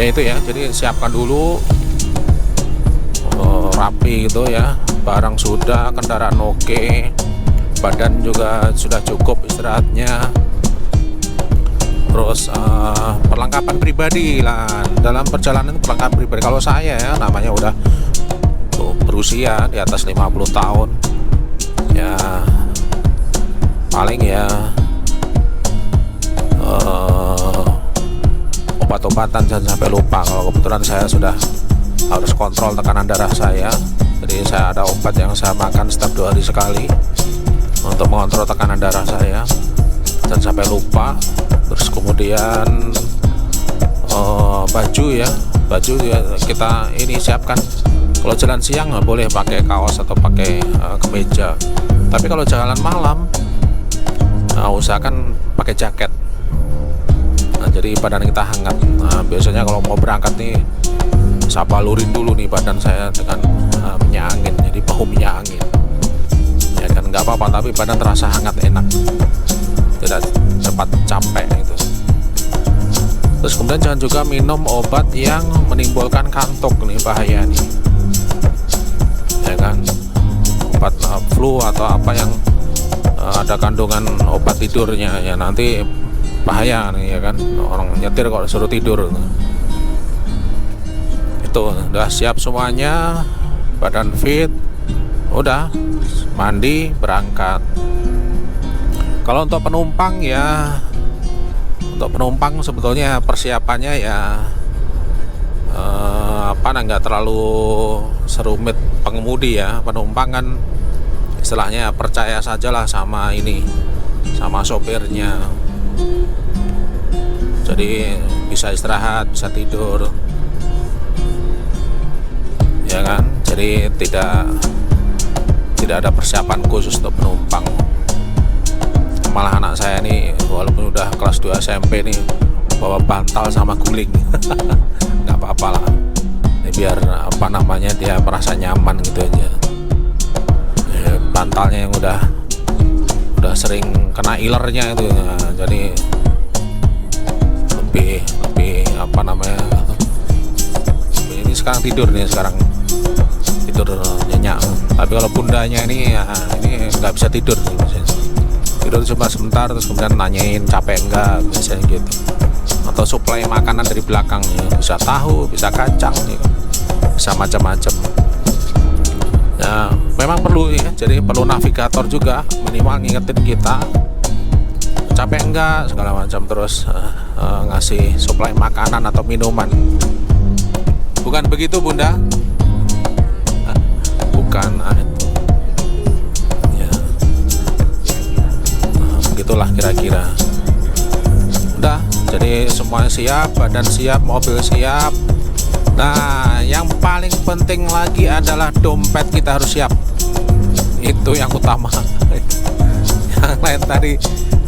Ya itu ya, jadi siapkan dulu rapi gitu ya, barang sudah, kendaraan oke, badan juga sudah cukup istirahatnya. Terus perlengkapan pribadi lah, dalam perjalanan perlengkapan pribadi. Kalau saya ya namanya udah berusia di atas 50 tahun ya, paling ya obat-obatan jangan sampai lupa. Kalau kebetulan saya sudah harus kontrol tekanan darah saya, jadi saya ada obat yang saya makan setiap 2 hari sekali untuk mengontrol tekanan darah saya, jangan sampai lupa. Terus kemudian baju ya kita ini siapkan. Kalau jalan siang nggak boleh pakai kaos atau pakai kemeja, tapi kalau jalan malam usahakan pakai jaket. Nah, jadi badan kita hangat. Nah, biasanya kalau mau berangkat nih saya balurin dulu nih badan saya dengan minyak angin, jadi bau minyak angin ya kan, nggak apa-apa tapi badan terasa hangat, enak, tidak cepat capek itu. Terus kemudian jangan juga minum obat yang menimbulkan kantuk, nih bahaya nih ya kan, obat flu atau apa yang ada kandungan obat tidurnya ya, nanti bahaya nih ya kan, orang nyetir kok suruh tidur. Itu udah siap semuanya, badan fit, udah mandi berangkat. Kalau untuk penumpang ya, untuk penumpang sebetulnya persiapannya ya nggak terlalu serumit pengemudi ya. Penumpang kan istilahnya percaya sajalah sama ini, sama sopirnya, jadi bisa istirahat, bisa tidur ya kan. Jadi tidak ada persiapan khusus untuk penumpang. Malah anak saya nih walaupun udah kelas 2 SMP nih bawa bantal sama guling nggak apa-apa lah, ini biar dia merasa nyaman gitu aja ya, bantalnya yang udah sering kena ilernya itu ya, jadi lebih ini sekarang tidur nyenyak. Tapi kalau bundanya ini ya, ini nggak bisa tidur cuma sebentar, terus kemudian nanyain capek enggak, biasanya gitu. Atau suplai makanan dari belakang ya, bisa tahu, bisa kacang ya, bisa macam-macam ya. Memang perlu ya, jadi perlu navigator juga, minimal ngingetin kita capek enggak segala macam, terus ngasih suplai makanan atau minuman. Bukan begitu Bunda? Bukan ya. Begitulah kira-kira. Udah, jadi semuanya siap, badan siap, mobil siap. Nah, yang paling penting lagi adalah dompet kita harus siap. Itu yang utama. Yang lain tadi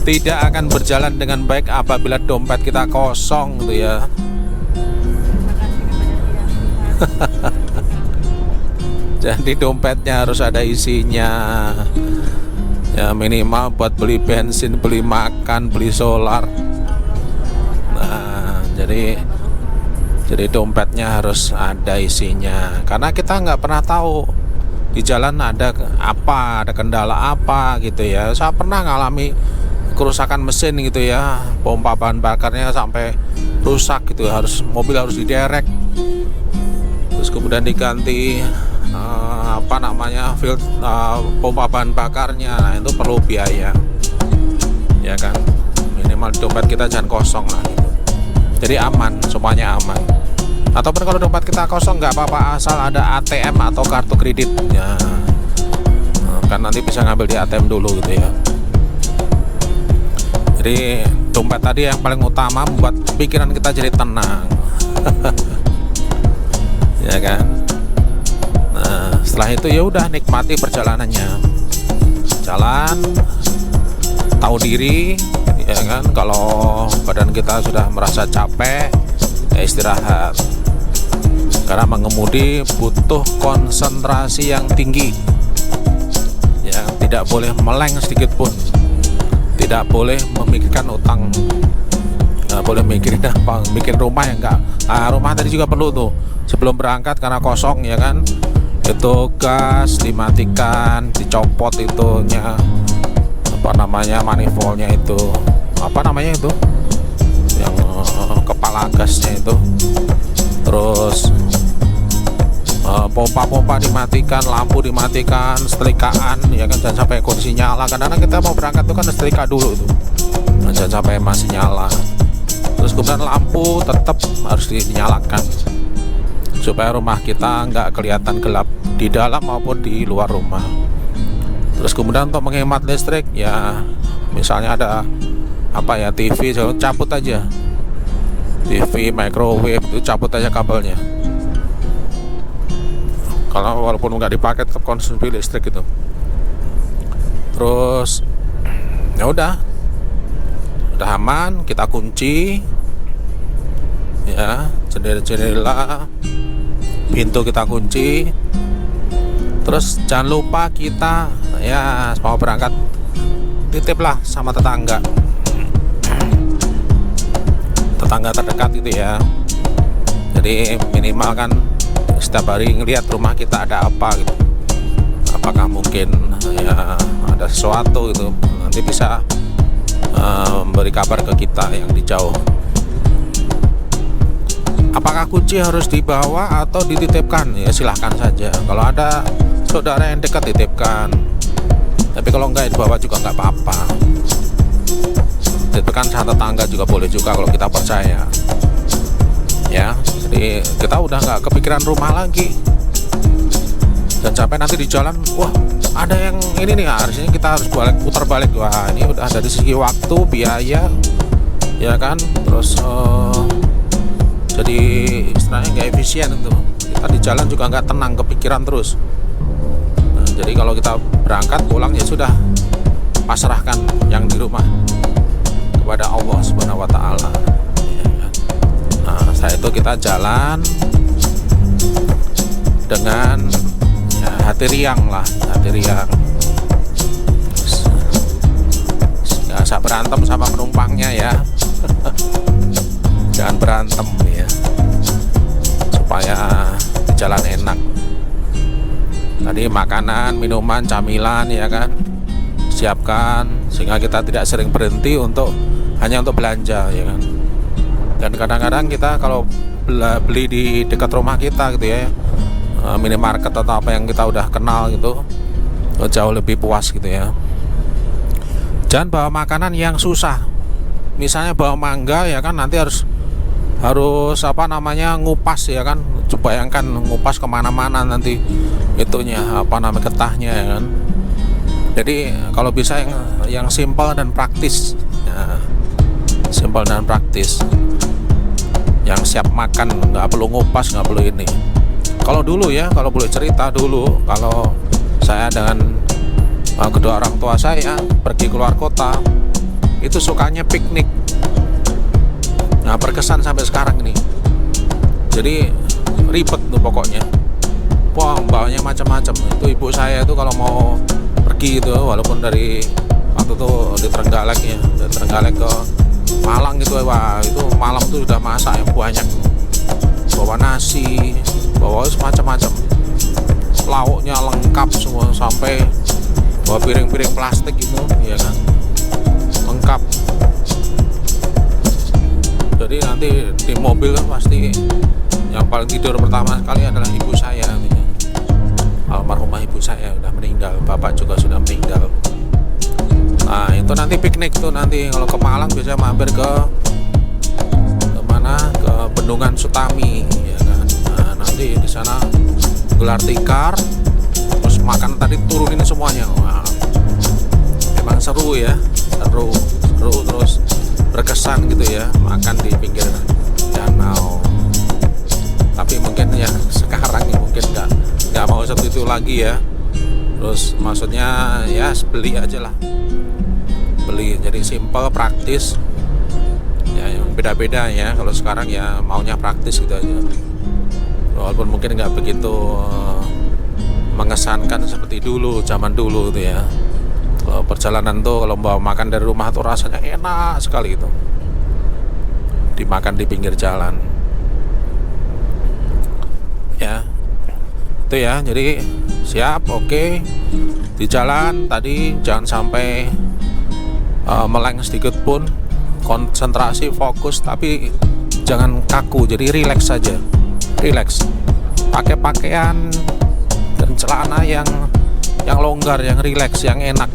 tidak akan berjalan dengan baik apabila dompet kita kosong gitu ya. Jadi dompetnya harus ada isinya ya, minimal buat beli bensin, beli makan, beli solar. Nah, jadi dompetnya harus ada isinya, karena kita nggak pernah tahu di jalan ada apa, ada kendala apa gitu ya. Saya pernah ngalami kerusakan mesin gitu ya, pompa bahan bakarnya sampai rusak gitu, mobil harus diderek, terus kemudian diganti pompa bahan bakarnya. Nah, itu perlu biaya ya kan, minimal dompet kita jangan kosong lah gitu. Jadi aman, semuanya aman. Ataupun kalau dompet kita kosong nggak apa-apa, asal ada ATM atau kartu kredit ya, kan nanti bisa ngambil di ATM dulu gitu ya. Jadi dompet tadi yang paling utama membuat pikiran kita jadi tenang ya kan. Nah, setelah itu ya udah nikmati perjalanannya, jalan, tahu diri ya kan. Kalau badan kita sudah merasa capek ya istirahat, karena mengemudi butuh konsentrasi yang tinggi ya, tidak boleh meleng sedikit pun, tidak boleh memikirkan utang nggak boleh mikirin apa, bikin rumah ya enggak. Rumah tadi juga perlu tuh sebelum berangkat karena kosong ya kan, itu gas dimatikan, dicopot itunya apa namanya, manifoldnya itu apa namanya itu yang kepala gasnya itu, terus pompa-pompa dimatikan, lampu dimatikan, setrikaan ya kan, jangan sampai kondisi nyala. Kadang-kadang kita mau berangkat tuh kan setrika dulu tuh, jangan sampai masih nyala. Terus kemudian lampu tetap harus dinyalakan supaya rumah kita nggak kelihatan gelap di dalam maupun di luar rumah. Terus kemudian untuk menghemat listrik ya, misalnya ada apa ya, TV, cabut aja TV, microwave itu cabut aja kabelnya. Kalau walaupun nggak dipakai tetap konsumsi listrik itu. Terus ya udah aman, kita kunci ya, jendela, pintu kita kunci. Terus jangan lupa kita ya mau berangkat titiplah sama tetangga terdekat gitu ya. Jadi minimal kan setiap hari ngelihat rumah kita ada apa gitu, apakah mungkin ya ada sesuatu gitu, nanti bisa memberi kabar ke kita yang di jauh. Apakah kunci harus dibawa atau dititipkan? Ya silahkan saja. Kalau ada saudara yang dekat titipkan, tapi kalau enggak dibawa juga nggak apa-apa. Titipkan sama tetangga juga boleh juga kalau kita percaya ya. Jadi kita udah nggak kepikiran rumah lagi, dan sampai nanti di jalan wah ada yang ini nih, harusnya kita harus putar balik. Wah ini udah dari segi waktu, biaya ya kan, terus jadi istilahnya nggak efisien itu. Kita di jalan juga nggak tenang, kepikiran terus. Nah, jadi kalau kita berangkat pulang ya sudah, pasrahkan yang di rumah kepada Allah Subhanahu wa Ta'ala. Nah, setelah itu kita jalan dengan ya, hati riang. Nggak usah berantem sama penumpangnya ya. Jangan berantem ya, supaya di jalan enak. Tadi makanan, minuman, camilan ya kan, siapkan sehingga kita tidak sering berhenti hanya untuk belanja ya kan. Dan kadang-kadang kita kalau beli di dekat rumah kita gitu ya, minimarket atau apa yang kita udah kenal gitu, jauh lebih puas gitu ya. Jangan bawa makanan yang susah. Misalnya bawa mangga ya kan, nanti harus apa namanya, ngupas ya kan. Bayangkan ngupas kemana-mana nanti itunya apa namanya, getahnya ya kan. Jadi kalau bisa yang simpel dan praktis ya, simpel dan praktis, yang siap makan, nggak perlu ngupas, nggak perlu ini. Kalau dulu ya, kalau boleh cerita dulu, kalau saya dengan kedua orang tua saya pergi keluar kota, itu sukanya piknik. Nah berkesan sampai sekarang ini. Jadi ribet tuh pokoknya. Wah bawanya macam-macam. Itu ibu saya itu kalau mau pergi itu, walaupun dari waktu itu di Trenggalek ya, dari Trenggalek ke Malang gitu, wah itu malam tuh udah masak yang banyak. Bawa nasi, bawa semacam-macam, lauknya lengkap semua, sampai bawa piring-piring plastik itu ya kan, lengkap. Jadi nanti di mobil kan pasti yang paling tidur pertama sekali adalah ibu saya. Almarhumah ibu saya udah meninggal, bapak juga sudah meninggal. Nah itu nanti piknik tuh, nanti kalau ke Malang biasanya mampir ke mana, ke Bendungan Sutami ya kan. Nah nanti di sana gelar tikar, terus makan tadi turunin semuanya. Wah, emang seru ya, seru terus berkesan gitu ya, makan di pinggir danau. Tapi mungkin ya sekarang ya mungkin nggak mau satu itu lagi ya. Terus maksudnya ya beli aja lah, beli, jadi simple, praktis ya, yang beda-beda ya. Kalau sekarang ya maunya praktis gitu aja, walaupun mungkin nggak begitu mengesankan seperti dulu, zaman dulu itu ya. Kalau perjalanan tuh kalau bawa makan dari rumah tuh rasanya enak sekali itu. dimakan di pinggir jalan. Ya, itu ya. Jadi siap, oke. Di jalan tadi jangan sampai meleng sedikit pun. Konsentrasi, fokus, tapi jangan kaku. Jadi relax saja, relax. Pakai pakaian dan celana yang longgar, yang relax, yang enak.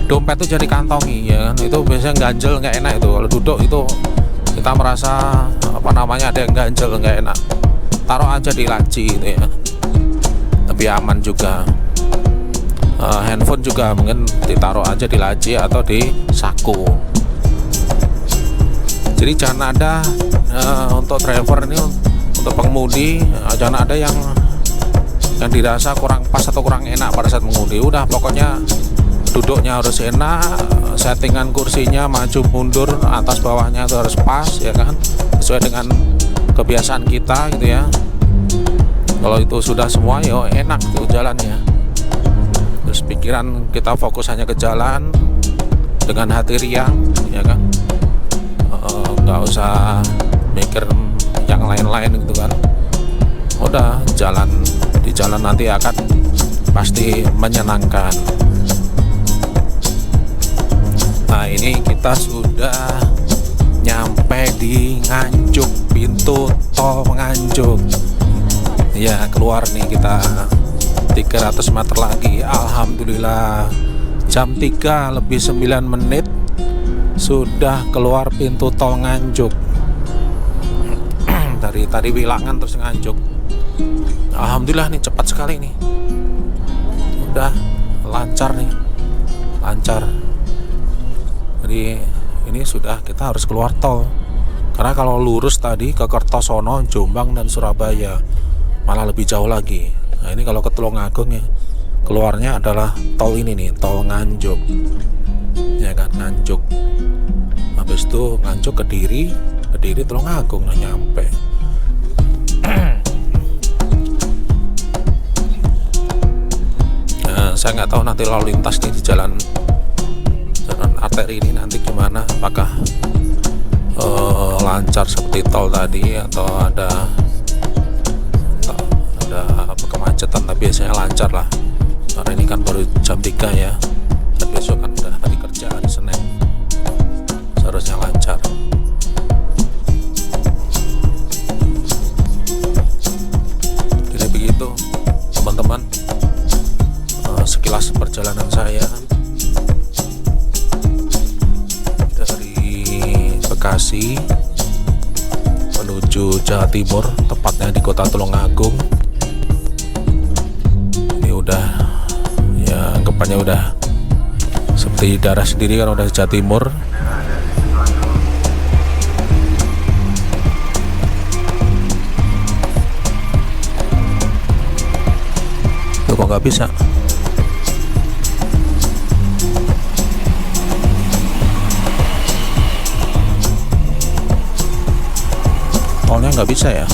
Dompet itu jadi kantongi, ya kan? Itu biasanya ganjel, nggak enak itu. Kalau duduk itu kita merasa ada yang ganjel, nggak enak. Taruh aja di laci itu ya, lebih aman juga. Handphone juga mungkin ditaruh aja di laci atau di saku. Jadi jangan ada untuk driver ini, untuk pengemudi, jangan ada yang dirasa kurang pas atau kurang enak pada saat mengemudi. Udah, pokoknya duduknya harus enak, settingan kursinya maju mundur, atas bawahnya itu harus pas, ya kan, sesuai dengan kebiasaan kita gitu ya. Kalau itu sudah semua, ya enak tuh jalannya. Terus pikiran kita fokus hanya ke jalan dengan hati riang, ya kan. Nggak usah mikir yang lain-lain gitu kan. Udah, di jalan nanti akan pasti menyenangkan. Nah, ini kita sudah nyampe di Nganjuk, pintu tol Nganjuk. Ya, keluar nih kita 300 meter lagi. Alhamdulillah, jam 3 lebih 9 menit sudah keluar pintu tol Nganjuk. Dari tadi Wilangan terus Nganjuk. Alhamdulillah nih, cepat sekali nih. Udah lancar nih, lancar. Jadi ini sudah, kita harus keluar tol. Karena kalau lurus tadi ke Kertosono, Jombang dan Surabaya malah lebih jauh lagi. Nah, ini kalau ke Tulungagung ya, keluarnya adalah tol ini nih, tol Nganjuk. Ya kan, Nganjuk. Habis itu Nganjuk Kediri Tulungagung, nah nyampe. Saya nggak tahu nanti lalu lintas nih di jalan arteri ini nanti gimana, apakah lancar seperti tol tadi atau ada kemacetan. Tapi biasanya lancar lah, karena ini kan baru jam 3 ya, dan besok kan udah hari kerja, hari Senin, seharusnya lancar. Jadi begitu teman-teman, sekilas perjalanan saya dari Bekasi menuju Jawa Timur, tepatnya di kota Tulungagung. Ini udah, ya anggapannya udah seperti darah sendiri kan, udah Jawa Timur. Tuh, kok nggak bisa? Tolnya nggak bisa ya?